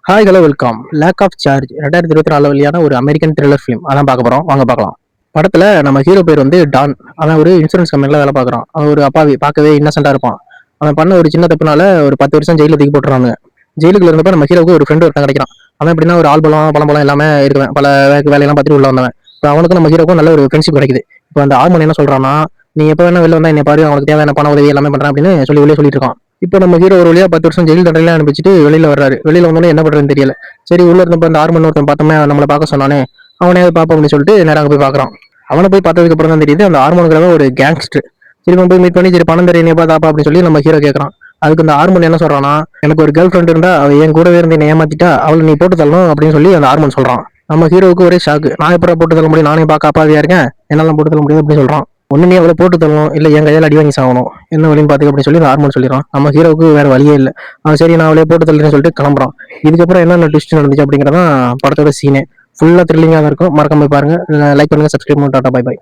Hi hello welcome. Lake of charge 2024 வெளியான ஒரு American thriller film அதான் பார்க்க போகிறோம். வாங்க பார்க்கலாம். படத்தில் நம்ம ஹீரோ பேர் வந்து டான். அவன் ஒரு இன்சூரன்ஸ் கம்பெனியில் வேலை பார்க்குறான். அவன் ஒரு அப்பாவி, பார்க்கவே இன்னசென்ட்டாக இருப்பான். அவன் பண்ண ஒரு சின்ன தப்புனால ஒரு 10 வருஷம் ஜெயிலில் தூக்கி போட்டுறாங்க. ஜெயிலுக்குள்ள இருந்தப்ப நம்ம ஹீரோவுக்கு ஒரு ஃப்ரெண்டு ஒருத்தன் கிடைக்கிறான். அவன் எப்படின்னா ஒரு ஆல்பலம் பழம்பலம் எல்லாமே இருக்குவேன், பல வேலையெல்லாம் பார்த்துட்டு உள்ள வந்தவன். இப்போ அவனுக்கும் நம்ம ஹீரோக்கும் நல்ல ஒரு ஃப்ரெண்ட்ஷிப் கிடைக்குது. இப்போ அந்த ஆர்மன் என்ன சொல்றான்னா, நீ எப்போ வேணா வெளில வந்தா என்ன பாரு, அவனுக்கு தேவையான பண உதவி எல்லாமே பண்றேன் அப்படின்னு சொல்லி வெளியே சொல்லிட்டு இருக்கான். இப்போ நம்ம ஹீரோ ஒரு வழியா 10 வருஷம் ஜெயில் தண்டனை அனுப்பிச்சிட்டு வெளியில வர்றாரு. வெளியில வந்தோடனே என்ன பண்றதுன்னு தெரியல. சரி, உள்ள இருந்தப்ப அந்த ஆர்மன் ஒருத்தன் பார்த்தோமே, நம்மளை பார்க்க சொன்னானே, அவனே பார்ப்போம் அப்படின்னு சொல்லிட்டு நேரா அங்க போய் பார்க்கறான். அவனை போய் பார்த்ததுக்கு அப்புறம் தான் தெரியுது அந்த ஆர்மோனுங்கிறவன் ஒரு கேங்ஸ்டர். சரி, இவன் போய் மீட் பண்ணி சரி பணம் தரேன் நீப்பா தாப்பா அப்படின்னு சொல்லி நம்ம ஹீரோ கேட்கறான். அதுக்கு அந்த ஆர்மன் என்ன சொல்றான்னா, எனக்கு ஒரு கேர்ள் ஃப்ரெண்ட் இருந்தா அவ என் கூடவே இருந்து என்னை ஏமாத்திட்டா, அவளை நீ போட்டு தள்ளணும் அப்படின்னு சொல்லி அந்த ஆர்மன் சொல்றான். நம்ம ஹீரோவுக்கு ஒரே ஷாக்கு. நான் எப்பறம் போட்டு தள்ள முடியும், நானே பார்க்க அப்பாவியா இருக்கேன், என்னால போட்டு தள்ள முடியாது அப்படின்னு சொல்றான். ஒண்ணு நீ அவளை போட்டு தள்ளணும், இல்ல என் கையால் அடி வாங்கி சாகணும், என்ன வழின்னு பாத்துக்க அப்படின்னு சொல்லி ஹார்மோன் சொல்லிடுறான். நம்ம ஹீரோவுக்கு வேற வழியே இல்லை. அவன் சரி நான் அவளே போட்டு தள்ளுறேன்னு சொல்லிட்டு கிளம்புறான். இதுக்கப்புறம் என்னென்ன ட்விஸ்ட் நடந்துச்சு அப்படிங்கிறதான் படத்தோட சீனே. ஃபுல்லா த்ரில்லிங்கா தான் இருக்கும். மறக்காம போய் பாருங்க. லைக் பண்ணுங்க, சப்ஸ்கிரைப் பண்ணுங்க. Tata, bye by.